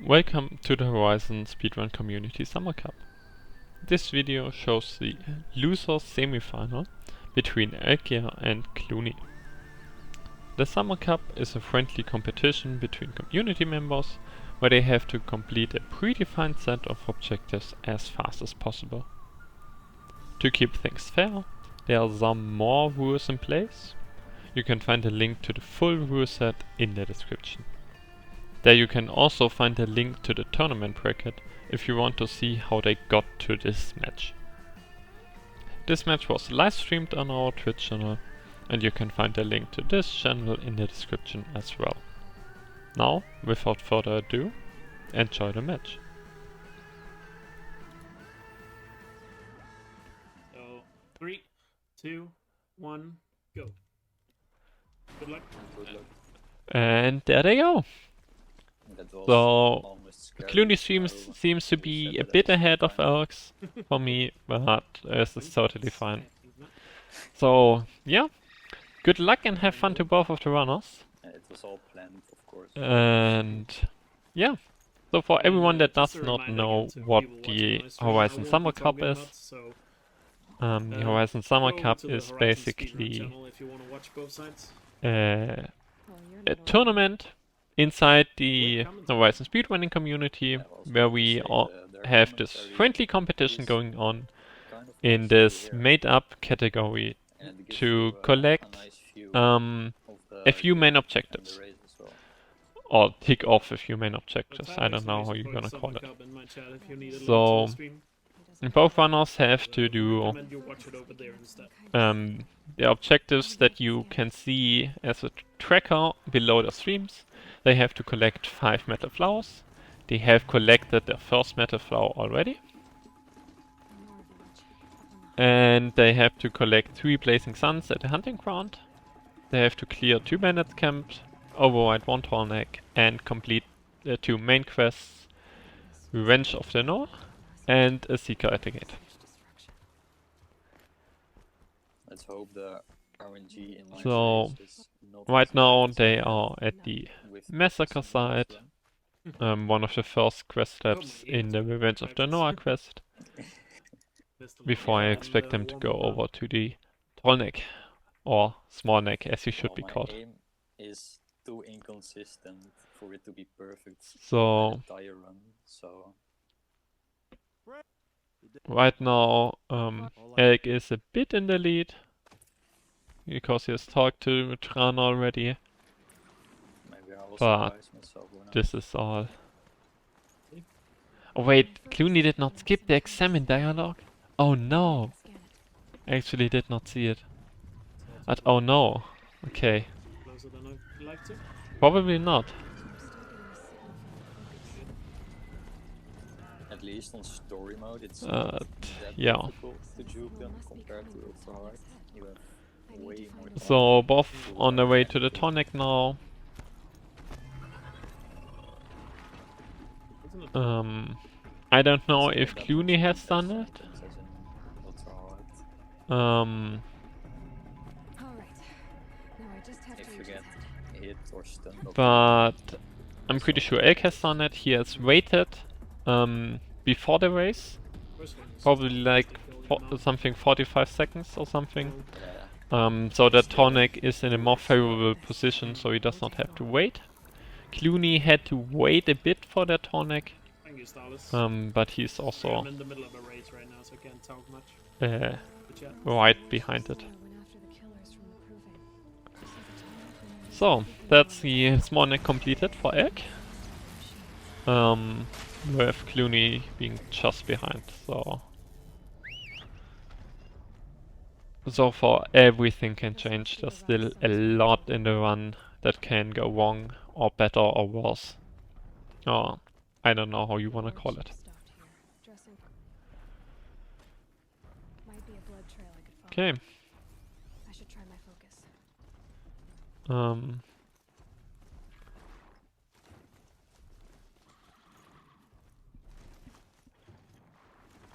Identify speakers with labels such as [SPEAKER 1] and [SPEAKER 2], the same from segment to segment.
[SPEAKER 1] Welcome to the Horizon Speedrun Community Summercup. This video shows the losers semi-final between Elkjaer and Cloony. The Summercup is a friendly competition between community members where they have to complete a predefined set of objectives as fast as possible. To keep things fair, there are some more rules in place. You can find a link to the full rule set in the description. There you can also find a link to the tournament bracket if you want to see how they got to this match. This match was live streamed on our Twitch channel, and you can find a link to this channel in the description as well. Now, without further ado, enjoy the match.
[SPEAKER 2] So, 3, 2, 1, go. Good luck.
[SPEAKER 1] And there they go. So, Cloony seems to be a bit ahead of Elks for me, but this is totally fine. So, yeah, good luck and have fun to both of the runners.
[SPEAKER 3] It was all planned, of course.
[SPEAKER 1] And yeah, so for everyone that does not know what the Horizon Summercup is, the Horizon Summercup is basically a tournament inside the Horizon speedrunning community where we all have this friendly competition going on in this made-up category to collect a few main objectives. Or tick off a few main objectives, I don't know how you're gonna call it. So, both runners have to do the objectives that you can see as a tracker below the streams. They have to collect 5 metal flowers. They have collected their first metal flower already. And they have to collect 3 blazing suns at the hunting ground. They have to clear 2 bandits camps, override 1 tallneck, and complete the 2 main quests, Revenge of the North and a Seeker at the Gate.
[SPEAKER 3] Let's hope the RNG in my
[SPEAKER 1] So,
[SPEAKER 3] is not
[SPEAKER 1] right now they are at the massacre site, one of the first quest steps in the Revenge of the Noah quest, before I expect them to go over to the tall neck, or small neck as he should be called.
[SPEAKER 3] My aim is too inconsistent for it to be perfect
[SPEAKER 1] So,
[SPEAKER 3] entire run, so
[SPEAKER 1] right now Elk is a bit in the lead, because he has talked to Tran already.
[SPEAKER 3] maybe I will
[SPEAKER 1] But
[SPEAKER 3] surprise myself when
[SPEAKER 1] this is all. Oh wait, Cloony did not skip the examine dialogue? Oh no! I actually did not see it. But oh no. Okay.
[SPEAKER 2] Closer than I'd like to.
[SPEAKER 1] Probably not.
[SPEAKER 3] at least on story mode it's
[SPEAKER 1] yeah.
[SPEAKER 3] difficult to juke them compared to ultra hard. You have way more time
[SPEAKER 1] So both
[SPEAKER 3] to,
[SPEAKER 1] on the way to the tonic now. I don't know if Cloony has done it.
[SPEAKER 3] If you get hit or stunned,
[SPEAKER 1] But I'm pretty sure Elk has done it. He has waited before the race, probably like something 45 seconds or something. So that tonic is in a more favorable position, so he does not have to wait. Cloony had to wait a bit for that tonic, but he's also
[SPEAKER 2] I'm in the middle of a race right now, so I can't talk much.
[SPEAKER 1] right behind it. So that's the small neck completed for Elk, with Cloony being just behind. So far everything can change. There's still a lot in the run that can go wrong, or better or worse. Or I don't know how you wanna call it. Okay.
[SPEAKER 4] I should try my focus.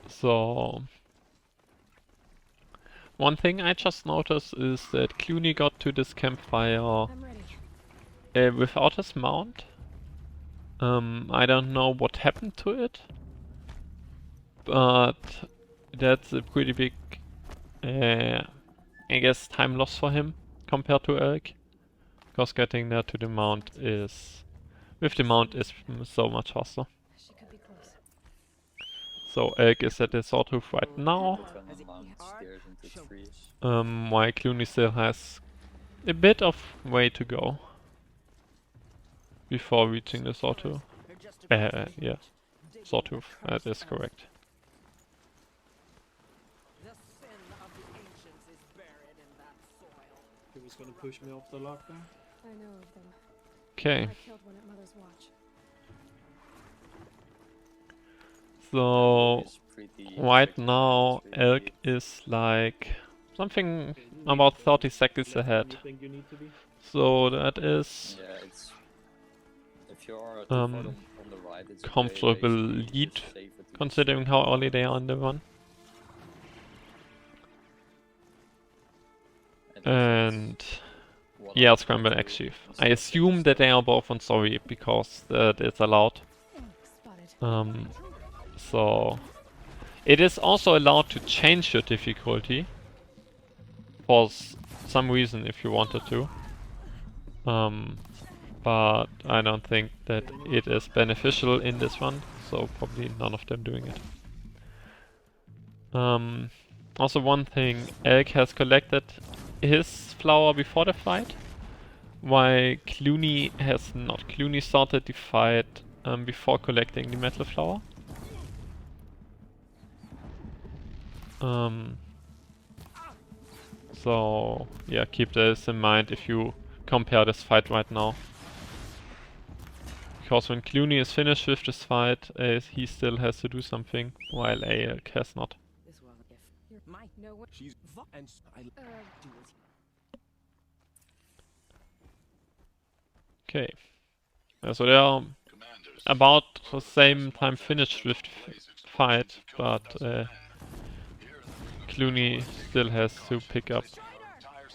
[SPEAKER 1] So one thing I just noticed is that Cloony got to this campfire
[SPEAKER 4] I'm ready.
[SPEAKER 1] without his mount. I don't know what happened to it, but that's a pretty big, I guess, time loss for him compared to Elk. Because getting there to the mount is, with the mount is so much faster.
[SPEAKER 4] She could be close.
[SPEAKER 1] So Elk is at the sawtooth right now,
[SPEAKER 3] Turn the mountain stairs into trees.
[SPEAKER 1] while Clooney still has a bit of way to go before reaching the sawtooth. Yeah, sawtooth, that is correct.
[SPEAKER 2] He was gonna push me off the lock there.
[SPEAKER 4] I know of them.
[SPEAKER 1] Okay,
[SPEAKER 4] I killed one at Mother's watch.
[SPEAKER 1] so
[SPEAKER 3] It's pretty
[SPEAKER 1] right
[SPEAKER 3] effective,
[SPEAKER 1] now
[SPEAKER 3] it's really
[SPEAKER 1] Elk is like something
[SPEAKER 2] Okay,
[SPEAKER 1] about
[SPEAKER 2] leave
[SPEAKER 1] 30
[SPEAKER 2] the
[SPEAKER 1] seconds
[SPEAKER 2] left when
[SPEAKER 1] ahead.
[SPEAKER 2] You think you need to be?
[SPEAKER 1] So that is
[SPEAKER 3] Yeah, it's if you're too far on the right, it's okay,
[SPEAKER 1] comfortable
[SPEAKER 3] basically, you
[SPEAKER 1] lead,
[SPEAKER 3] just save it to
[SPEAKER 1] considering
[SPEAKER 3] the
[SPEAKER 1] how
[SPEAKER 3] start.
[SPEAKER 1] early they are in the run. And
[SPEAKER 3] One
[SPEAKER 1] yeah,
[SPEAKER 3] of the
[SPEAKER 1] scramble
[SPEAKER 3] two
[SPEAKER 1] actually.
[SPEAKER 3] is
[SPEAKER 1] I assume that they are both on sorry because that is allowed.
[SPEAKER 4] Spotted.
[SPEAKER 1] So it is also allowed to change your difficulty for some reason if you wanted to. But I don't think that it is beneficial in this one, so probably none of them doing it. Also one thing, Elk has collected his flower before the fight, while Clooney has not. Clooney started the fight before collecting the metal flower. So yeah, keep this in mind if you compare this fight right now. Because when Clooney is finished with this fight, he still has to do something, while Elk has not.
[SPEAKER 5] This was a gift. You're my no one. She's and I do it.
[SPEAKER 1] Okay. So they are about the same time finished with the fight, but Clooney still has to pick up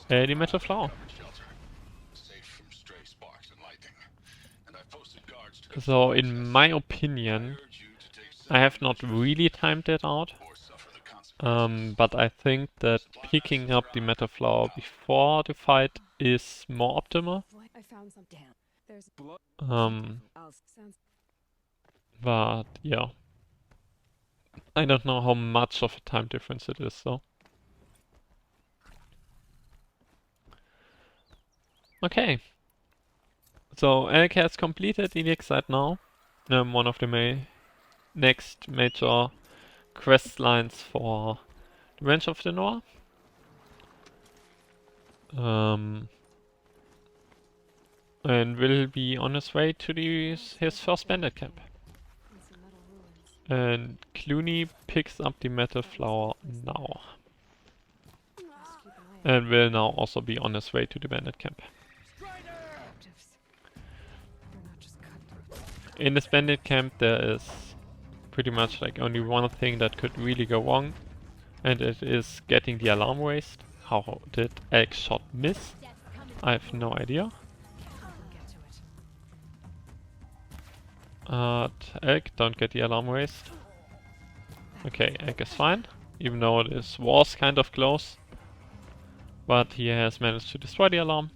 [SPEAKER 1] the metal flower. So in my opinion, I have not really timed it out, but I think that picking up the metal flower before the fight is more optimal.
[SPEAKER 4] I found some. Damn. There's sounds.
[SPEAKER 1] But yeah. I don't know how much of a time difference it is though. Okay. So Elk has completed EDX right now. One of the next major quest lines for the Revenge of the Noah. And will be on his way to his first bandit camp.
[SPEAKER 4] And some metal ruins.
[SPEAKER 1] And Clooney picks up the metal flower now.
[SPEAKER 4] Just keep an eye out.
[SPEAKER 1] And will now also be on his way to the bandit camp.
[SPEAKER 4] Captives. They're not just cutthroats.
[SPEAKER 1] In this bandit camp there is pretty much like only one thing that could really go wrong, and it is getting the alarm raised. How did Elk's shot miss? I have no idea.
[SPEAKER 4] We'll get to it.
[SPEAKER 1] Elk, don't get the alarm raised. Okay, Elk is fine, even though this was kind of close. But he has managed to destroy the alarm,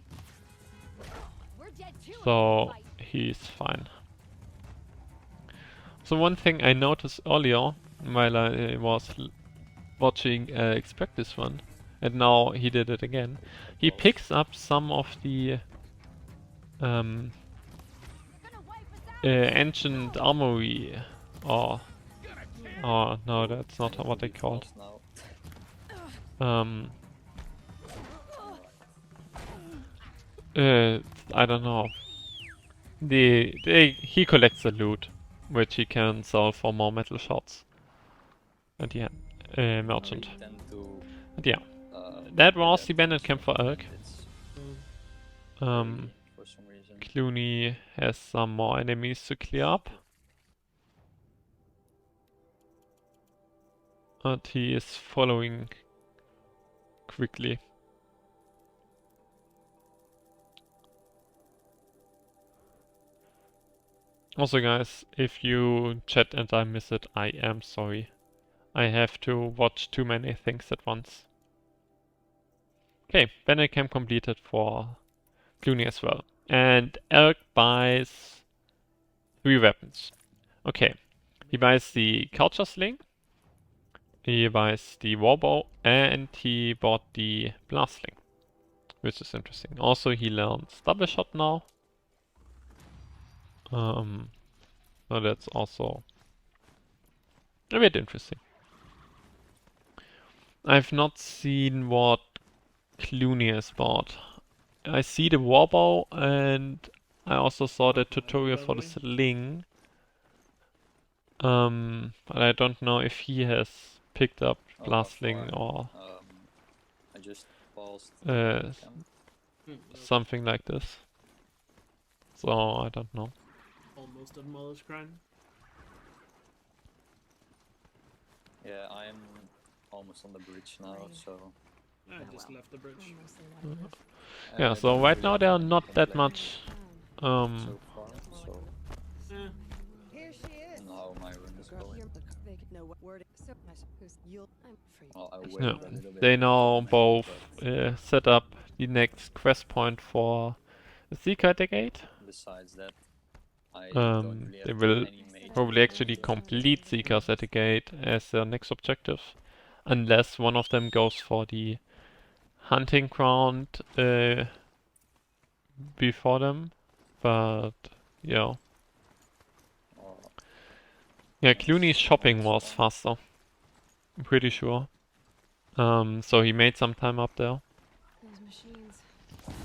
[SPEAKER 1] so he's fine. So one thing I noticed earlier, while I was watching Elk's practice run, and now he did it again, he picks up some of the ancient armory, or no, that's not what they called. I don't know. He collects the loot, which he can sell for more metal shots. And yeah, merchant. And yeah, that was the bandit camp for Elk.
[SPEAKER 3] For some reason.
[SPEAKER 1] Clooney has some more enemies to clear up. And he is following quickly. Also guys, if you chat and I miss it, I am sorry. I have to watch too many things at once. Okay, banner cam completed for Clooney as well. And Elk buys 3 weapons. Okay, he buys the culture sling, he buys the warbow, and he bought the blast sling, which is interesting. Also, he learns double shot now. So that's also a bit interesting. I've not seen what Clooney has bought. I see the warbow and I also saw the tutorial for the sling. But I don't know if he has picked up blast sling or
[SPEAKER 3] I just paused
[SPEAKER 1] something like this. So I don't know.
[SPEAKER 2] Almost at Mother's Grind.
[SPEAKER 3] Yeah, I'm almost on the bridge now, so...
[SPEAKER 2] I just left the bridge.
[SPEAKER 1] Yeah, so right now there are not that much
[SPEAKER 3] so far, so
[SPEAKER 2] Eh,
[SPEAKER 5] Here she is.
[SPEAKER 3] now my run is going.
[SPEAKER 5] They could know what word. So who's you'll. I'm free.
[SPEAKER 3] Well, I waited
[SPEAKER 1] yeah.
[SPEAKER 3] a little bit.
[SPEAKER 1] They now both
[SPEAKER 3] but
[SPEAKER 1] set up the next quest point for the Seeker Decade.
[SPEAKER 3] besides that, I don't really
[SPEAKER 1] They
[SPEAKER 3] have
[SPEAKER 1] will
[SPEAKER 3] any major
[SPEAKER 1] probably actually
[SPEAKER 3] plans.
[SPEAKER 1] complete Seekers at the Gate as their next objective. Unless one of them goes for the hunting ground before them. But yeah. Yeah, Clooney's shopping was faster. I'm pretty sure. So he made some time up there.
[SPEAKER 4] Those machines.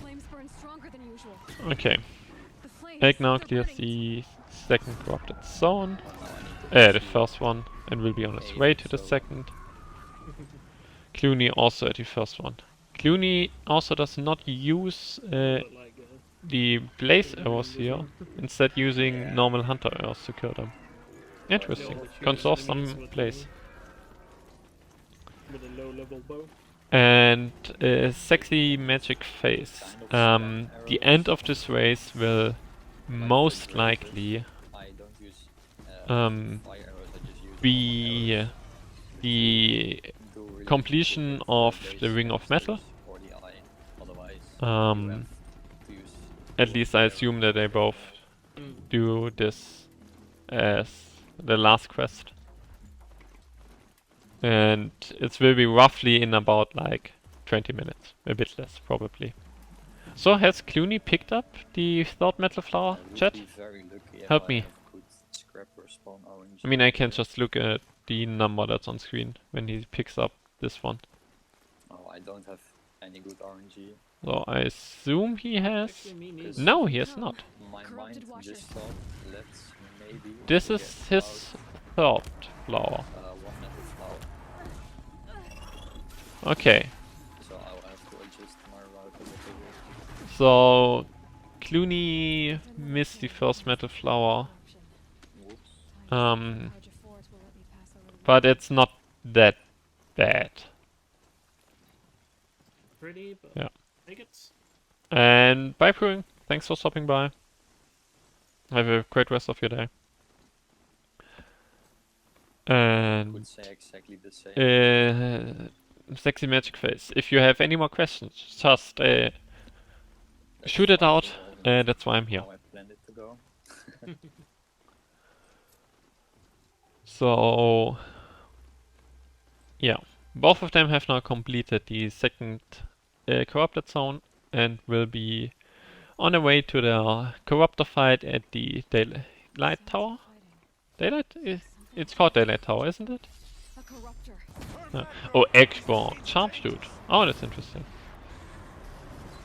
[SPEAKER 4] Flames burn stronger than usual.
[SPEAKER 1] Okay.
[SPEAKER 4] The flames.
[SPEAKER 1] Egg now
[SPEAKER 4] they're
[SPEAKER 1] clears
[SPEAKER 4] burning.
[SPEAKER 1] the second corrupted zone.
[SPEAKER 3] Now I need to
[SPEAKER 1] The first one, and will be on its way to the
[SPEAKER 3] so-
[SPEAKER 1] second. Clooney also at the first one. Clooney also does not use
[SPEAKER 2] but like,
[SPEAKER 1] the blaze arrows here, instead using normal hunter arrows to kill them. Interesting. Conserve some blaze.
[SPEAKER 2] with a low level bow.
[SPEAKER 1] And sexy magic face. The end of this race will most likely
[SPEAKER 3] I don't use fire arrows, I just use
[SPEAKER 1] be
[SPEAKER 3] normal arrows.
[SPEAKER 1] the
[SPEAKER 3] Do really
[SPEAKER 1] completion
[SPEAKER 3] good
[SPEAKER 1] of
[SPEAKER 3] for
[SPEAKER 1] the Ring of Metal.
[SPEAKER 3] or the eye. Otherwise, you have to use
[SPEAKER 1] At least I assume that they both do this as the last quest. And it will be roughly in about like 20 minutes. A bit less, probably. So has Clooney picked up the third metal flower,
[SPEAKER 3] I would
[SPEAKER 1] chat?
[SPEAKER 3] be very lucky if
[SPEAKER 1] Help
[SPEAKER 3] I
[SPEAKER 1] me.
[SPEAKER 3] have good scrap or spawn orange.
[SPEAKER 1] I mean, I can just look at the number that's on screen when he picks up this one.
[SPEAKER 3] Oh, I don't have any good RNG.
[SPEAKER 1] So I assume he has...
[SPEAKER 2] Actually, me neither.
[SPEAKER 1] No, he has not.
[SPEAKER 3] My
[SPEAKER 4] Corrupted
[SPEAKER 3] mind
[SPEAKER 4] washers.
[SPEAKER 3] just thought, let's maybe
[SPEAKER 1] This
[SPEAKER 3] forget
[SPEAKER 1] is his third flower.
[SPEAKER 3] about, one metal flower.
[SPEAKER 1] Okay,
[SPEAKER 3] So I'll have to adjust my route a little bit.
[SPEAKER 1] so Clooney missed the first metal flower,
[SPEAKER 3] Whoops.
[SPEAKER 1] but it's not that bad.
[SPEAKER 2] Pretty, but
[SPEAKER 1] Yeah.
[SPEAKER 2] take it.
[SPEAKER 1] And bye, Pruing. Thanks for stopping by. Have a great rest of your day. And
[SPEAKER 3] Would say exactly the same.
[SPEAKER 1] sexy magic face. If you have any more questions, just
[SPEAKER 3] That's
[SPEAKER 1] shoot it
[SPEAKER 3] fine,
[SPEAKER 1] out.
[SPEAKER 3] so
[SPEAKER 1] That's why I'm here.
[SPEAKER 3] how I planned it to go.
[SPEAKER 1] So yeah, both of them have now completed the second corrupted zone and will be on the way to the corruptor fight at the Daylight Tower. Daylight? It's called Daylight Tower, isn't it?
[SPEAKER 4] A corruptor.
[SPEAKER 1] Oh, Export Sharpshoot. Oh, that's interesting.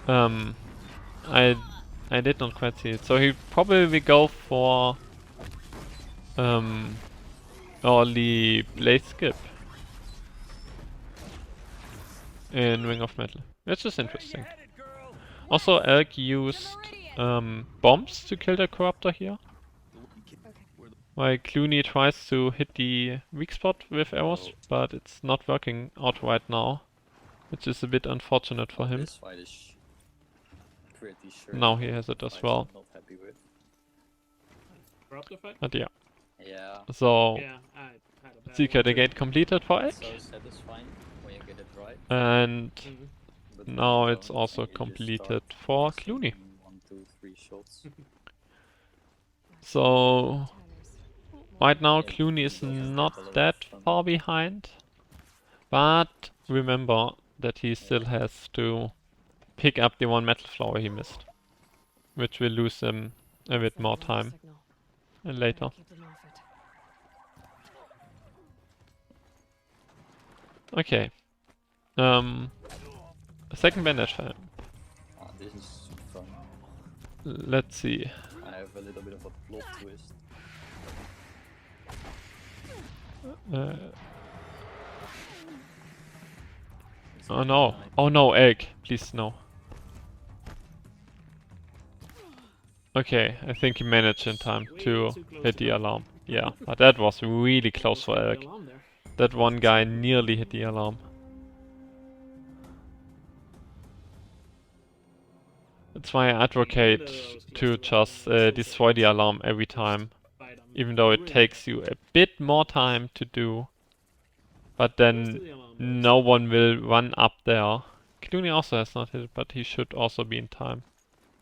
[SPEAKER 1] I did not quite see it. So he probably will go for early blade skip in Ring of Metal, which is interesting. Also, Elk used bombs to kill the corruptor here, while Clooney tries to hit the weak spot with arrows, but it's not working out right now, which is a bit unfortunate for him.
[SPEAKER 3] This fight is pretty sure.
[SPEAKER 1] Now he has it as
[SPEAKER 3] fights
[SPEAKER 1] well.
[SPEAKER 3] I'm not happy with.
[SPEAKER 2] Drop the fight?
[SPEAKER 1] But yeah.
[SPEAKER 3] Yeah.
[SPEAKER 1] So,
[SPEAKER 2] Yeah, I had a bad
[SPEAKER 1] Seeker
[SPEAKER 2] one
[SPEAKER 1] the
[SPEAKER 2] too.
[SPEAKER 1] gate completed for
[SPEAKER 3] It's
[SPEAKER 1] Elk.
[SPEAKER 3] so satisfying when you get it right.
[SPEAKER 1] And
[SPEAKER 2] Mhm.
[SPEAKER 3] But when
[SPEAKER 1] now
[SPEAKER 3] you
[SPEAKER 1] it's
[SPEAKER 3] don't,
[SPEAKER 1] also
[SPEAKER 3] and you just
[SPEAKER 1] completed
[SPEAKER 3] start
[SPEAKER 1] for
[SPEAKER 3] missing
[SPEAKER 1] Clooney.
[SPEAKER 3] 1, 2, 3 shots.
[SPEAKER 1] So, right now
[SPEAKER 3] It
[SPEAKER 1] Clooney is
[SPEAKER 3] doesn't
[SPEAKER 1] not
[SPEAKER 3] get a lot
[SPEAKER 1] that
[SPEAKER 3] of fun.
[SPEAKER 1] far behind. But remember that he still has to pick up the one metal flower he missed. Which will lose him a bit more time later. Okay. Second bandage for him.
[SPEAKER 3] Ah, this is fun.
[SPEAKER 1] Let's see.
[SPEAKER 3] I have a little bit of a plot twist. It's
[SPEAKER 1] Oh
[SPEAKER 3] like
[SPEAKER 1] no.
[SPEAKER 3] when I
[SPEAKER 1] Oh no, egg. Please no. Okay, I think he managed in time
[SPEAKER 2] Way
[SPEAKER 1] to
[SPEAKER 2] too close
[SPEAKER 1] hit
[SPEAKER 2] to
[SPEAKER 1] the
[SPEAKER 2] go.
[SPEAKER 1] alarm. Yeah, but that was really close for
[SPEAKER 2] Almost hit the
[SPEAKER 1] Elk.
[SPEAKER 2] alarm there.
[SPEAKER 1] That one guy nearly hit the alarm. That's why I advocate to just destroy the alarm every time.
[SPEAKER 2] Fight on
[SPEAKER 1] Even though it
[SPEAKER 2] really
[SPEAKER 1] takes you a bit more time to do. But
[SPEAKER 2] close to
[SPEAKER 1] then
[SPEAKER 2] the alarm, but
[SPEAKER 1] no
[SPEAKER 2] it's-
[SPEAKER 1] one will run up there. Clooney also has not hit it, but he should also be in time.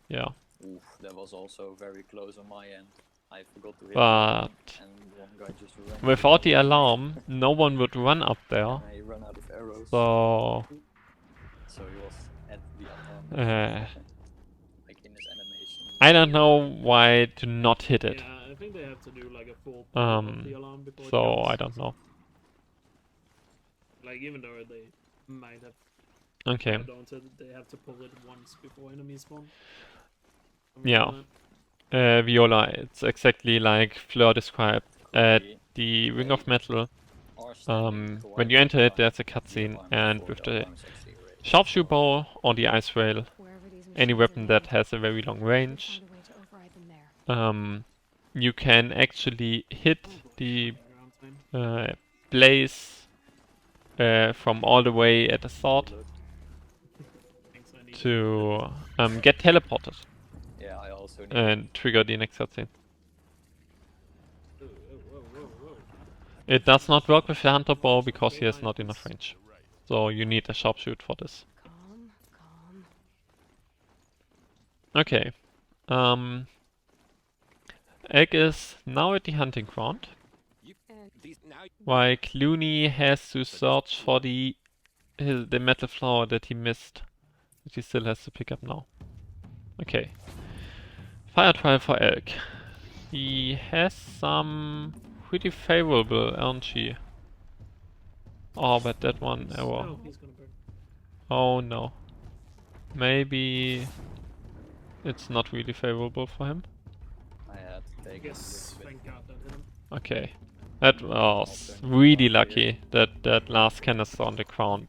[SPEAKER 1] Yeah.
[SPEAKER 3] Oof, that was also very close on my end. I forgot to hit the
[SPEAKER 1] But
[SPEAKER 3] alarm, and one guy just ran.
[SPEAKER 1] without the alarm, no one would run up there.
[SPEAKER 3] And I ran out of arrows.
[SPEAKER 1] So
[SPEAKER 3] So he was at the alarm.
[SPEAKER 1] uh,
[SPEAKER 3] Like in his animation.
[SPEAKER 1] I don't know why to not hit it.
[SPEAKER 2] Yeah, I think they have to do like a full pop of the alarm before it
[SPEAKER 1] So
[SPEAKER 2] counts.
[SPEAKER 1] I don't know.
[SPEAKER 2] Like even though they might have
[SPEAKER 1] Okay.
[SPEAKER 2] don't they have to pull it once before enemies spawn.
[SPEAKER 1] Yeah. Viola, it's exactly like Fleur described. At the Ring of Metal, when you enter it, there's a cutscene, and with the sharpshooter bow or the ice rail, any weapon that has a very long range, you can actually hit the blaze from all the way at the start to get teleported
[SPEAKER 3] Yeah, I also need
[SPEAKER 1] and trigger the next cutscene.
[SPEAKER 2] Whoa, whoa, whoa.
[SPEAKER 1] It does not work with the hunter bow because he has not enough range. So you need a sharpshoot for this.
[SPEAKER 4] Calm, calm.
[SPEAKER 1] Okay. Egg is now at the hunting ground, while Clooney has to search for the metal flower that he missed, that he still has to pick up now. Okay. Fire trial for Elk. He has some pretty favorable RNG. Oh, but that one error.
[SPEAKER 2] Oh, he's gonna burn.
[SPEAKER 1] Oh no. Maybe it's not really favorable for him.
[SPEAKER 3] I had to
[SPEAKER 2] I
[SPEAKER 3] take
[SPEAKER 2] guess
[SPEAKER 3] a little
[SPEAKER 2] thank God that hit him.
[SPEAKER 1] Okay. That was really lucky that that last canister on the ground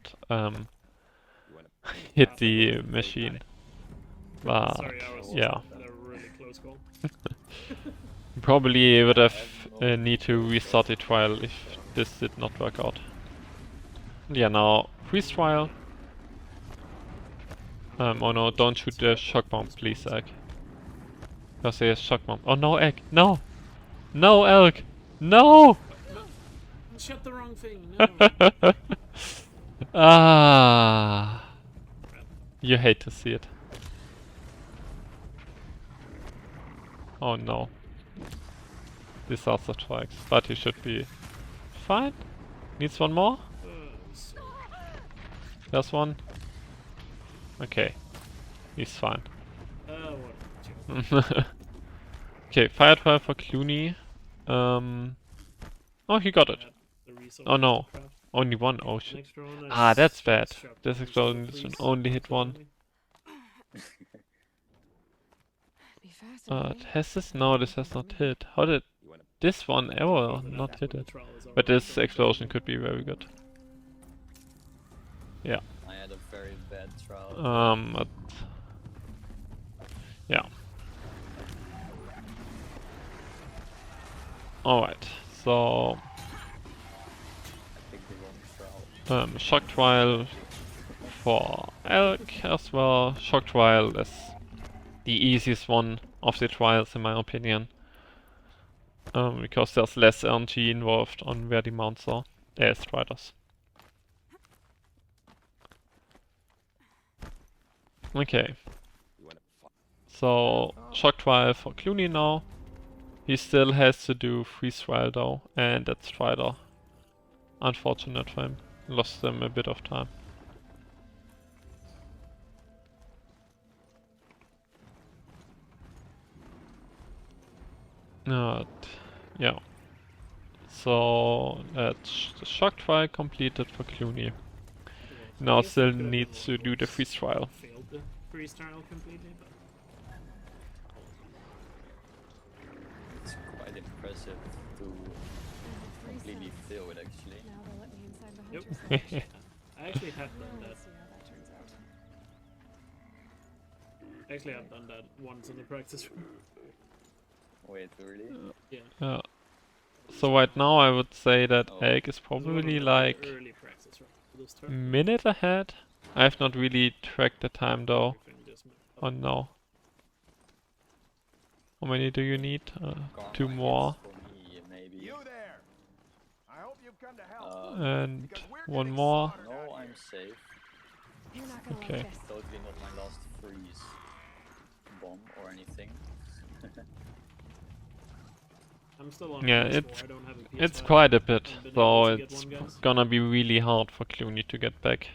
[SPEAKER 1] hit the machine. But
[SPEAKER 2] Sorry, I was
[SPEAKER 1] yeah,
[SPEAKER 2] at a really close goal.
[SPEAKER 1] probably would have need to restart the trial if this did not work out. Yeah, now freeze trial. Oh no, don't shoot the shock bomb, please, Egg. Because he has shock bomb. Oh no, Egg, no! No, Elk! No!
[SPEAKER 2] Shut the wrong thing, no.
[SPEAKER 1] Ah, you hate to see it. Oh no. Disaster strikes, but he should be fine. Needs one more?
[SPEAKER 2] So-
[SPEAKER 1] There's one. Okay. He's fine.
[SPEAKER 2] what?
[SPEAKER 1] Okay, fire trial for Clooney. Oh, he got it. Oh no. Only one. Oh shit.
[SPEAKER 2] Next round,
[SPEAKER 1] Ah, that's bad.
[SPEAKER 2] shot
[SPEAKER 1] This
[SPEAKER 2] please,
[SPEAKER 1] explosion
[SPEAKER 2] please.
[SPEAKER 1] should only hit one.
[SPEAKER 4] Be fascinating.
[SPEAKER 1] Has this? No, this has not hit. How did this one ever not hit it? But this explosion could be very good. Yeah.
[SPEAKER 3] I had a very bad trial.
[SPEAKER 1] Yeah. Alright, so
[SPEAKER 3] I picked the wrong trial.
[SPEAKER 1] shock trial for Elk as well. Shock trial is the easiest one of the trials in my opinion. because there's less RNG involved on where the mounts are. Striders. Okay. So, shock trial for Cloony now. He still has to do freeze trial though, and that Strider. Unfortunate for him. Lost them a bit of time. Yeah. So that's the shock trial completed for Cloony. Now still needs to do the freeze trial.
[SPEAKER 2] Failed the freeze trial completely, but
[SPEAKER 3] It's quite impressive to completely fail it actually.
[SPEAKER 4] Now they'll let me inside the
[SPEAKER 2] Yep.
[SPEAKER 4] hunter's lodge.
[SPEAKER 2] I actually have done that.
[SPEAKER 4] Let's see how that turns out.
[SPEAKER 2] Actually, I've done that once in the practice room.
[SPEAKER 3] Wait, really?
[SPEAKER 2] Yeah.
[SPEAKER 1] So right now I would say that
[SPEAKER 3] Oh.
[SPEAKER 1] Egg is
[SPEAKER 2] It was one of
[SPEAKER 1] probably
[SPEAKER 2] the
[SPEAKER 1] like
[SPEAKER 2] early practice rounds for this turn.
[SPEAKER 1] minute ahead. I have not really tracked the time though.
[SPEAKER 2] Everything just moved up.
[SPEAKER 1] On now. How many do you need?
[SPEAKER 3] Karma
[SPEAKER 1] 2 more.
[SPEAKER 3] hits for me, maybe.
[SPEAKER 6] You there? I hope you've come to help.
[SPEAKER 1] And
[SPEAKER 6] because we're
[SPEAKER 1] 1
[SPEAKER 6] getting
[SPEAKER 1] more.
[SPEAKER 6] slaughtered
[SPEAKER 3] No,
[SPEAKER 6] out
[SPEAKER 3] I'm
[SPEAKER 6] here.
[SPEAKER 3] safe.
[SPEAKER 4] You're not gonna
[SPEAKER 1] Okay.
[SPEAKER 4] like this.
[SPEAKER 3] Totally not my last freeze bomb or anything.
[SPEAKER 2] I'm still on
[SPEAKER 1] Yeah,
[SPEAKER 2] PS4, I don't have a PS5.
[SPEAKER 1] it's quite a bit,
[SPEAKER 2] Haven't been
[SPEAKER 1] so
[SPEAKER 2] able to get
[SPEAKER 1] it's
[SPEAKER 2] one, guys.
[SPEAKER 1] gonna be really hard for Cloony to get back.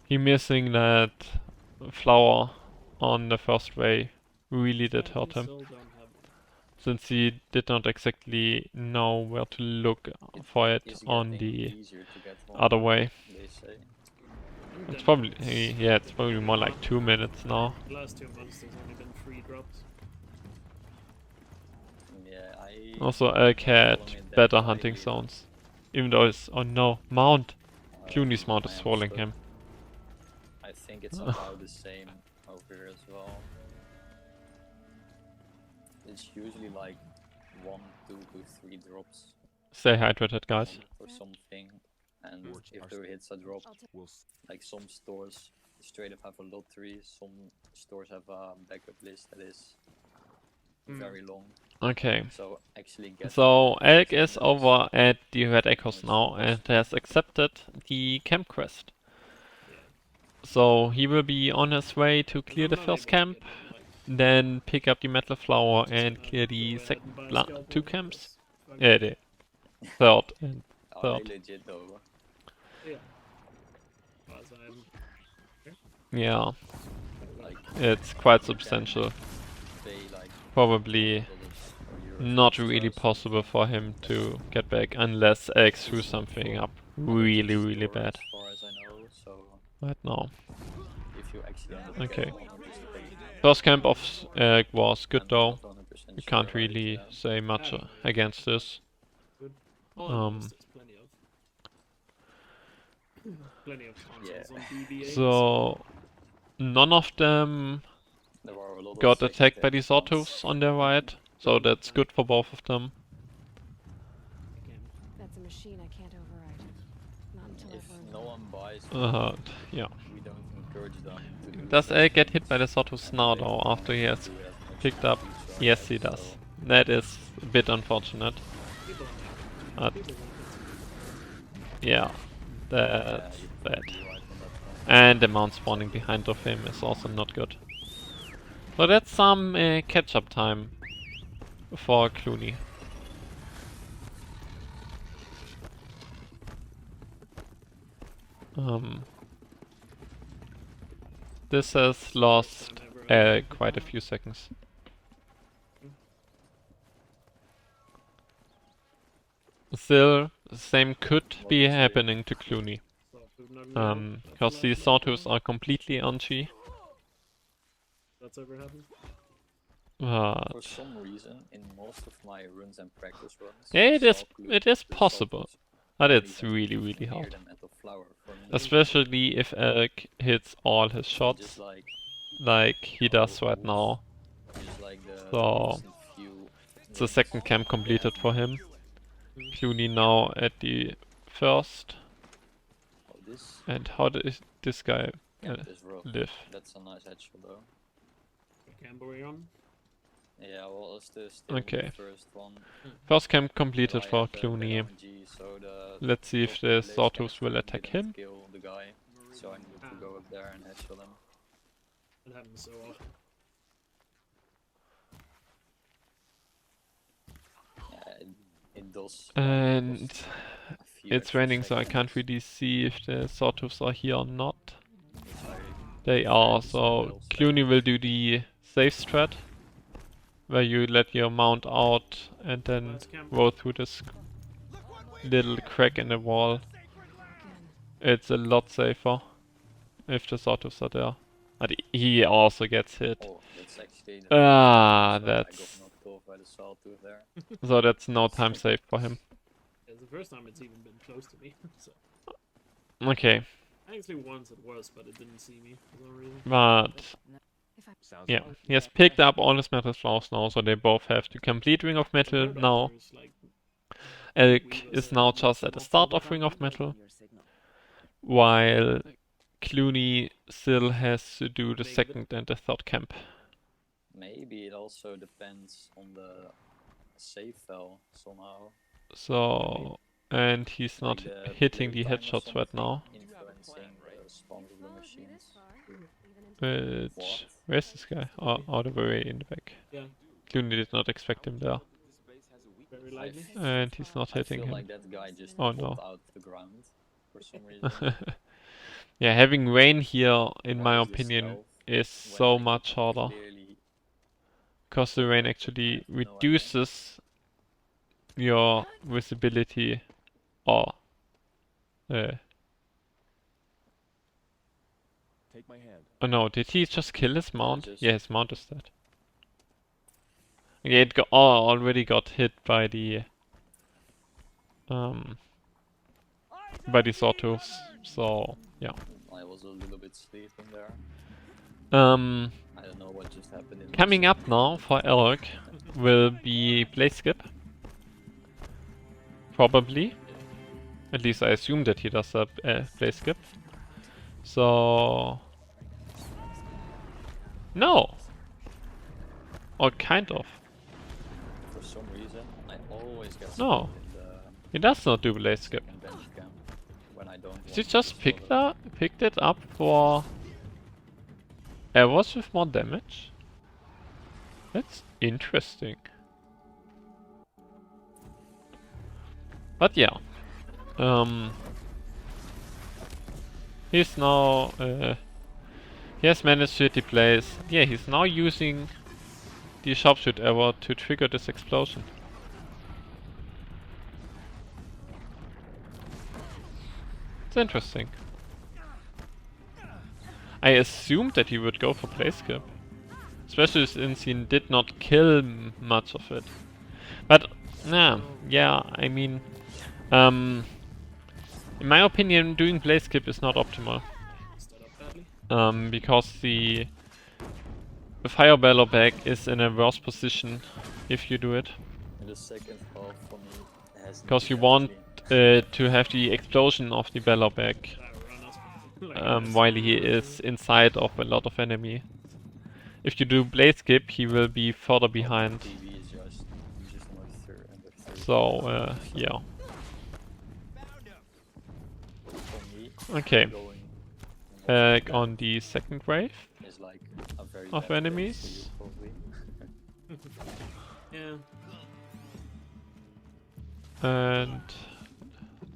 [SPEAKER 1] He missing that flower on the first way really did
[SPEAKER 2] Yeah,
[SPEAKER 1] hurt
[SPEAKER 2] we
[SPEAKER 1] him,
[SPEAKER 2] still don't have
[SPEAKER 1] since he did not exactly know where to look for it
[SPEAKER 3] Is
[SPEAKER 1] on
[SPEAKER 3] getting
[SPEAKER 1] the
[SPEAKER 3] easier to get one,
[SPEAKER 1] other way.
[SPEAKER 3] they say.
[SPEAKER 1] It's probably, yeah, it's probably more like 2 minutes now.
[SPEAKER 2] The last 2 months there's only been 3 drops.
[SPEAKER 3] Yeah, I
[SPEAKER 1] Also, Elk had
[SPEAKER 3] following it that
[SPEAKER 1] better hunting
[SPEAKER 3] tightly.
[SPEAKER 1] zones. Even though it's, oh no, mount! Clooney's mount
[SPEAKER 3] I
[SPEAKER 1] is
[SPEAKER 3] am
[SPEAKER 1] swallowing
[SPEAKER 3] stuck.
[SPEAKER 1] him.
[SPEAKER 3] I think it's about the same over here as well. It's usually like 1, 2 to 3 drops
[SPEAKER 1] Stay hydrated, guys.
[SPEAKER 3] or something, and if the hits are dropped, like some stores straight up have a lottery, some stores have a backup list that is very long.
[SPEAKER 1] Okay.
[SPEAKER 3] So actually get
[SPEAKER 1] So, Elk is over at the Red Echoes now and has accepted the camp quest. So, he will be on his way to clear the first camp, then pick up the metal flower and clear the second 2 camps. Yeah, the third and
[SPEAKER 3] Are
[SPEAKER 1] third.
[SPEAKER 3] they legit though?
[SPEAKER 2] Yeah. As I'm
[SPEAKER 1] Yeah,
[SPEAKER 3] Like
[SPEAKER 1] it's quite substantial.
[SPEAKER 3] pay like
[SPEAKER 1] Probably
[SPEAKER 3] $100 or euros
[SPEAKER 1] not
[SPEAKER 3] extra
[SPEAKER 1] really
[SPEAKER 3] or
[SPEAKER 1] possible for him to get back unless Elk threw something up really, really
[SPEAKER 3] store,
[SPEAKER 1] bad
[SPEAKER 3] as far as I know, so
[SPEAKER 1] right now.
[SPEAKER 3] if you actually end up
[SPEAKER 1] Okay.
[SPEAKER 3] getting one, just pay.
[SPEAKER 1] First camp of Elk was good
[SPEAKER 3] I'm
[SPEAKER 1] though.
[SPEAKER 3] not 100%
[SPEAKER 1] You
[SPEAKER 3] sure
[SPEAKER 1] can't
[SPEAKER 3] about it,
[SPEAKER 1] really
[SPEAKER 3] yeah.
[SPEAKER 1] say much against this.
[SPEAKER 2] good. All I know is
[SPEAKER 1] Um,
[SPEAKER 2] there's plenty of consoles on BBA.
[SPEAKER 1] So none of them
[SPEAKER 3] There are a lot of
[SPEAKER 1] got
[SPEAKER 3] second
[SPEAKER 1] attacked by the
[SPEAKER 3] hand
[SPEAKER 1] Sawtooths
[SPEAKER 3] ones.
[SPEAKER 1] on their right, so that's good for both of them.
[SPEAKER 4] That's a machine I can't override. Not until
[SPEAKER 3] If
[SPEAKER 4] I've learned
[SPEAKER 3] no
[SPEAKER 4] how.
[SPEAKER 3] one buys
[SPEAKER 1] Yeah.
[SPEAKER 3] we don't encourage them to do
[SPEAKER 1] Does
[SPEAKER 3] so.
[SPEAKER 1] Elk get hit by the Sawtooths
[SPEAKER 3] And
[SPEAKER 1] now
[SPEAKER 3] they
[SPEAKER 1] though, after he has
[SPEAKER 3] do it as much
[SPEAKER 1] picked
[SPEAKER 3] as
[SPEAKER 1] up?
[SPEAKER 3] they do, so
[SPEAKER 1] Yes, he
[SPEAKER 3] so
[SPEAKER 1] does. That is a bit unfortunate.
[SPEAKER 2] People
[SPEAKER 1] Uh,
[SPEAKER 2] people want
[SPEAKER 1] Yeah,
[SPEAKER 3] yeah,
[SPEAKER 1] that's
[SPEAKER 3] you're
[SPEAKER 1] bad.
[SPEAKER 3] probably right on that one.
[SPEAKER 1] And the mount spawning behind of him is also not good. So that's some catch-up time for Cloony. This has lost quite a few seconds. Still, the same could be happening to Cloony. Because these Sawtooths are completely on-G.
[SPEAKER 2] That's ever happened.
[SPEAKER 3] For
[SPEAKER 1] But
[SPEAKER 3] some reason, in most of my runs and practice runs,
[SPEAKER 1] yeah,
[SPEAKER 3] Sawtooth-
[SPEAKER 1] it is
[SPEAKER 3] the
[SPEAKER 1] possible.
[SPEAKER 3] Sawtooths
[SPEAKER 1] But
[SPEAKER 3] only
[SPEAKER 1] it's
[SPEAKER 3] went
[SPEAKER 1] really, really
[SPEAKER 3] near
[SPEAKER 1] hard.
[SPEAKER 3] the metal flower for me.
[SPEAKER 1] Especially if Elk hits all his
[SPEAKER 3] Just
[SPEAKER 1] shots
[SPEAKER 3] like
[SPEAKER 1] he does right now.
[SPEAKER 3] just like the
[SPEAKER 1] So,
[SPEAKER 3] recent few
[SPEAKER 1] It's the
[SPEAKER 3] runs.
[SPEAKER 1] second camp completed for him. Cloony now at the first.
[SPEAKER 3] Oh, this
[SPEAKER 1] And how did this guy
[SPEAKER 3] camp is rough.
[SPEAKER 1] live?
[SPEAKER 3] That's a nice headshot though.
[SPEAKER 2] What camp are we on?
[SPEAKER 3] Yeah, well, it's still
[SPEAKER 1] Okay.
[SPEAKER 3] the first one.
[SPEAKER 1] First camp
[SPEAKER 3] But
[SPEAKER 1] completed
[SPEAKER 3] I
[SPEAKER 1] for
[SPEAKER 3] had better
[SPEAKER 1] Clooney.
[SPEAKER 3] RNG, so the
[SPEAKER 1] Let's see if
[SPEAKER 3] top
[SPEAKER 1] the
[SPEAKER 3] list
[SPEAKER 1] Sawtooth will
[SPEAKER 3] actually
[SPEAKER 1] attack
[SPEAKER 3] didn't
[SPEAKER 1] him.
[SPEAKER 3] kill the guy, so I needed to go up there and headshot him.
[SPEAKER 2] It happens so often.
[SPEAKER 3] Yeah, it does.
[SPEAKER 1] And
[SPEAKER 3] cost a few
[SPEAKER 1] it's
[SPEAKER 3] extra
[SPEAKER 1] raining, so I can't
[SPEAKER 3] seconds,
[SPEAKER 1] really see if the Sawtooths are here or not.
[SPEAKER 3] which I
[SPEAKER 1] They
[SPEAKER 3] prefer
[SPEAKER 1] are,
[SPEAKER 3] to say
[SPEAKER 1] so
[SPEAKER 3] they'll stay.
[SPEAKER 1] Clooney will do the safe strat, where you let your mount out and then
[SPEAKER 2] Last camp.
[SPEAKER 1] roll through this little crack in the wall. It's a lot safer if the Sawtooths are there. But he also gets hit.
[SPEAKER 3] Oh, that's actually the
[SPEAKER 1] Ah,
[SPEAKER 3] first time, so I got
[SPEAKER 1] that's...
[SPEAKER 3] knocked off by the sawtooth there.
[SPEAKER 1] So that's no time saved for him.
[SPEAKER 2] It's the first time it's even been close to me. So
[SPEAKER 1] Okay,
[SPEAKER 2] I actually once it was, but it didn't see me for some reason.
[SPEAKER 1] but... Yeah, he has picked up all his metal flowers now, so they both have to complete Ring of Metal
[SPEAKER 2] Bird
[SPEAKER 1] now.
[SPEAKER 2] Hunter is like
[SPEAKER 1] Elk
[SPEAKER 2] Weaver's
[SPEAKER 1] is now just at the start of Ring of Metal, while Clooney still has to do the second and the third camp.
[SPEAKER 3] Maybe it also depends on the save file somehow.
[SPEAKER 1] So, and he's not
[SPEAKER 3] Like the
[SPEAKER 1] hitting the
[SPEAKER 3] playtime or
[SPEAKER 1] headshots right now.
[SPEAKER 3] something influencing the spawn of the machines.
[SPEAKER 1] Which,
[SPEAKER 3] What?
[SPEAKER 1] where's this guy? Oh, all the way in the back.
[SPEAKER 2] Yeah,
[SPEAKER 1] Clooney did not expect him there,
[SPEAKER 2] very lively.
[SPEAKER 1] and he's not
[SPEAKER 3] I
[SPEAKER 1] hitting
[SPEAKER 3] feel
[SPEAKER 1] him.
[SPEAKER 3] like that guy just
[SPEAKER 1] Oh,
[SPEAKER 3] popped
[SPEAKER 1] no.
[SPEAKER 3] out the ground for some reason.
[SPEAKER 1] Yeah, having rain here, in
[SPEAKER 3] Why
[SPEAKER 1] my
[SPEAKER 3] is this
[SPEAKER 1] opinion,
[SPEAKER 3] stealth
[SPEAKER 1] is
[SPEAKER 3] when
[SPEAKER 1] so
[SPEAKER 3] I
[SPEAKER 1] much harder.
[SPEAKER 3] clearly
[SPEAKER 1] Because the rain
[SPEAKER 3] I
[SPEAKER 1] actually
[SPEAKER 3] have no idea.
[SPEAKER 1] reduces your visibility, or
[SPEAKER 6] Take my hand.
[SPEAKER 1] oh no, did he just kill his mount?
[SPEAKER 3] just-
[SPEAKER 1] Yeah, his mount is dead. Yeah, it already got hit by the sawtooths, so yeah.
[SPEAKER 3] I was a little bit sleeping there. I don't know what just happened in my
[SPEAKER 1] Coming up
[SPEAKER 3] sleep.
[SPEAKER 1] now for Elk will be Blaze Skip. Probably. At least I assume that he does a Blaze Skip. So... No! Or kind of.
[SPEAKER 3] For some reason, I always get
[SPEAKER 1] No.
[SPEAKER 3] stuck in the
[SPEAKER 1] He does not do Blaze Skip.
[SPEAKER 3] second bench camp when I don't
[SPEAKER 1] He
[SPEAKER 3] want
[SPEAKER 1] just
[SPEAKER 3] to
[SPEAKER 1] picked it up for arrows with more damage? That's interesting. But yeah. He's now he has managed to hit the place. Yeah, he's now using the sharpshoot arrow to trigger this explosion. It's interesting. I assumed that he would go for play skip. Especially since he did not kill much of it. But, nah, yeah, I mean... in my opinion, doing play skip is not optimal.
[SPEAKER 2] Messed that up badly.
[SPEAKER 1] Because the fire barrel bag is in a worse position if you do it.
[SPEAKER 3] In the second half for me has
[SPEAKER 1] Because you want to have the explosion of the barrel bag while he is inside of a lot of enemy. If you do blade skip, he will be further behind.
[SPEAKER 3] TV is just under third.
[SPEAKER 1] So, yeah.
[SPEAKER 3] For me,
[SPEAKER 1] Okay.
[SPEAKER 3] going
[SPEAKER 1] On the second wave
[SPEAKER 3] is like a very
[SPEAKER 1] of
[SPEAKER 3] bad
[SPEAKER 1] enemies.
[SPEAKER 3] place for you,
[SPEAKER 2] Yeah.
[SPEAKER 1] And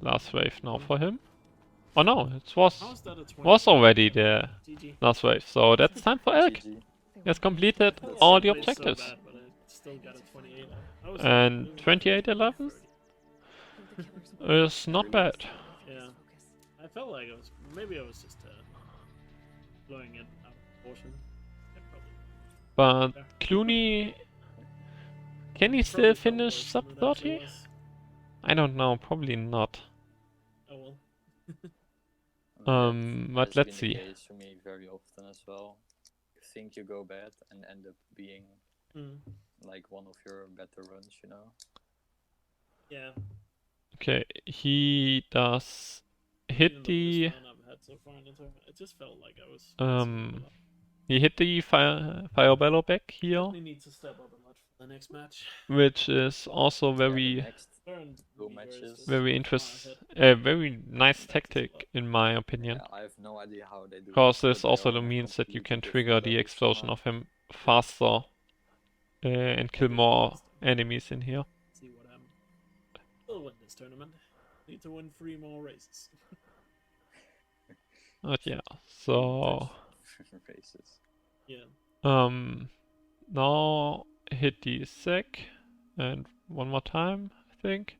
[SPEAKER 1] last wave now for him. Oh no, it was
[SPEAKER 2] How's that a 20?
[SPEAKER 1] already the
[SPEAKER 2] GG.
[SPEAKER 1] last wave. So that's time for Elk.
[SPEAKER 3] probably.
[SPEAKER 1] He has completed
[SPEAKER 2] That's
[SPEAKER 1] all the
[SPEAKER 2] played so
[SPEAKER 1] objectives.
[SPEAKER 2] bad, but I still got a 28. I was
[SPEAKER 1] And
[SPEAKER 2] like,
[SPEAKER 1] 28-11 is not bad.
[SPEAKER 2] Yeah. I felt like maybe I was just blowing it out of proportion. Yeah, probably.
[SPEAKER 1] But Clooney, can he still
[SPEAKER 2] Probably felt
[SPEAKER 1] finish
[SPEAKER 2] worse
[SPEAKER 1] sub
[SPEAKER 2] than it actually
[SPEAKER 1] 30?
[SPEAKER 2] was.
[SPEAKER 1] I don't know, probably not.
[SPEAKER 2] Oh well.
[SPEAKER 1] But
[SPEAKER 3] Has
[SPEAKER 1] let's
[SPEAKER 3] been the
[SPEAKER 1] see.
[SPEAKER 3] case for me very often as well. You think you go bad and end up being
[SPEAKER 2] Mm.
[SPEAKER 3] like one of your better runs, you know?
[SPEAKER 2] Yeah.
[SPEAKER 1] Okay, he does hit
[SPEAKER 2] Even the
[SPEAKER 1] the
[SPEAKER 2] worst run I've had so far in the tournament. It just felt like I was.
[SPEAKER 1] um He hit the fire bellow back here,
[SPEAKER 2] Definitely needs to step up a lot for the next match.
[SPEAKER 1] which is also
[SPEAKER 3] Yeah, the
[SPEAKER 1] very
[SPEAKER 3] next
[SPEAKER 2] Turn
[SPEAKER 3] two
[SPEAKER 2] will be
[SPEAKER 3] matches.
[SPEAKER 1] very
[SPEAKER 2] interesting.
[SPEAKER 1] very nice tactic in my opinion.
[SPEAKER 3] Yeah, I have no idea how they do
[SPEAKER 1] Because
[SPEAKER 3] it,
[SPEAKER 1] this
[SPEAKER 3] but they
[SPEAKER 1] also
[SPEAKER 3] all have
[SPEAKER 1] means that you can
[SPEAKER 3] completely
[SPEAKER 1] trigger
[SPEAKER 3] different
[SPEAKER 1] the
[SPEAKER 3] weapons
[SPEAKER 1] explosion
[SPEAKER 3] somehow.
[SPEAKER 1] of him faster and kill more enemies in here.
[SPEAKER 2] See what happens. We'll win this tournament. Need to win 3 more races.
[SPEAKER 1] But yeah, so
[SPEAKER 3] Races.
[SPEAKER 2] Yeah.
[SPEAKER 1] now hit the sec and one more time, I think.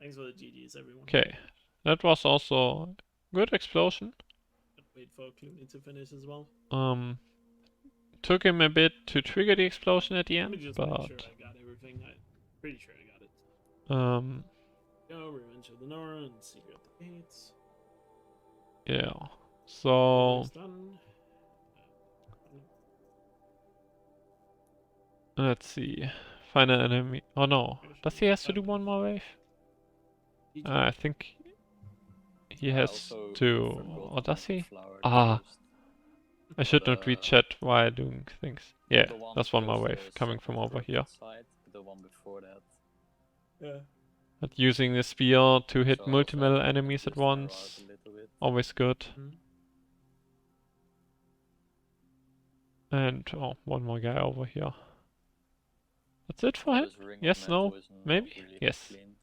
[SPEAKER 2] Thanks for the GGs, everyone.
[SPEAKER 1] Okay, that was also good explosion.
[SPEAKER 2] Wait for Cloony to finish as well.
[SPEAKER 1] Took him a bit to trigger the explosion at the
[SPEAKER 2] Let me
[SPEAKER 1] end,
[SPEAKER 2] just
[SPEAKER 1] but
[SPEAKER 2] make sure I got everything. I'm pretty sure I got it. Go, Revenge of the Nora and Secret at the Gates.
[SPEAKER 1] yeah. So
[SPEAKER 2] It's done.
[SPEAKER 1] let's see. Final enemy. Oh no, does he has to do one more wave? I think he has
[SPEAKER 3] also
[SPEAKER 1] to.
[SPEAKER 3] forgot
[SPEAKER 1] Or does he?
[SPEAKER 3] Flower
[SPEAKER 1] Ah,
[SPEAKER 3] first.
[SPEAKER 1] I should not read chat while doing things. Yeah,
[SPEAKER 3] The one
[SPEAKER 1] that's one more
[SPEAKER 3] goes
[SPEAKER 1] wave
[SPEAKER 3] the
[SPEAKER 1] coming from
[SPEAKER 3] second
[SPEAKER 1] over
[SPEAKER 3] corrupted
[SPEAKER 1] here.
[SPEAKER 3] Side, the one before that.
[SPEAKER 2] Yeah.
[SPEAKER 1] But using the spear to hit
[SPEAKER 3] So
[SPEAKER 1] multiple
[SPEAKER 3] also I
[SPEAKER 1] enemies at
[SPEAKER 3] confused my route
[SPEAKER 1] once,
[SPEAKER 3] a little bit.
[SPEAKER 1] always good.
[SPEAKER 2] Hmm.
[SPEAKER 1] And oh, one more guy over here. That's it for him?
[SPEAKER 3] This ring of
[SPEAKER 1] Yes,
[SPEAKER 3] metal
[SPEAKER 1] no,
[SPEAKER 3] is not
[SPEAKER 1] maybe?
[SPEAKER 3] really
[SPEAKER 1] Yes.
[SPEAKER 3] clean.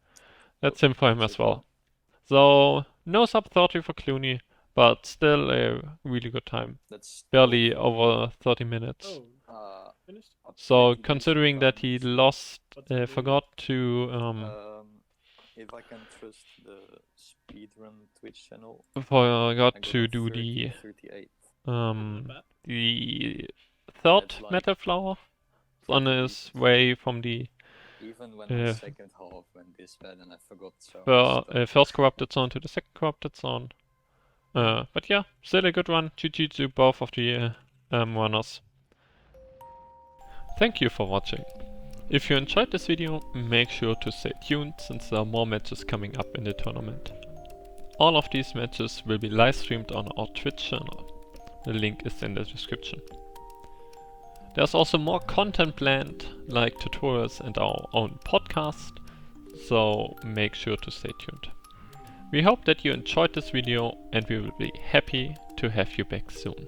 [SPEAKER 1] That's
[SPEAKER 3] Oh,
[SPEAKER 1] him for him
[SPEAKER 3] that's
[SPEAKER 1] as
[SPEAKER 3] it.
[SPEAKER 1] well. So, no sub 30 for Cloony, but still a really good time.
[SPEAKER 3] That's
[SPEAKER 1] Barely
[SPEAKER 3] 12,
[SPEAKER 1] over 30 minutes.
[SPEAKER 2] Oh, finished?
[SPEAKER 3] a
[SPEAKER 1] So,
[SPEAKER 3] pretty
[SPEAKER 1] considering
[SPEAKER 3] decent
[SPEAKER 1] that he
[SPEAKER 3] time.
[SPEAKER 1] lost,
[SPEAKER 2] What's the
[SPEAKER 1] forgot to,
[SPEAKER 3] If I can trust the Speedrun Twitch channel,
[SPEAKER 1] forgot
[SPEAKER 3] I got
[SPEAKER 1] to
[SPEAKER 3] a
[SPEAKER 1] do the,
[SPEAKER 3] 1338.
[SPEAKER 2] Not bad.
[SPEAKER 1] the third
[SPEAKER 3] That's like
[SPEAKER 1] metal flower on
[SPEAKER 3] pretty
[SPEAKER 1] his
[SPEAKER 3] decent.
[SPEAKER 1] way from the
[SPEAKER 3] Even when my second half went this bad and I forgot so much stuff.
[SPEAKER 1] first corrupted zone to the second corrupted zone. But yeah, still a good one. GG to both of the runners. Thank you for watching. If you enjoyed this video, make sure to stay tuned since there are more matches coming up in the tournament. All of these matches will be live streamed on our Twitch channel. The link is in the description. There's also more content planned, like tutorials and our own podcast, so make sure to stay tuned. We hope that you enjoyed this video and we will be happy to have you back soon.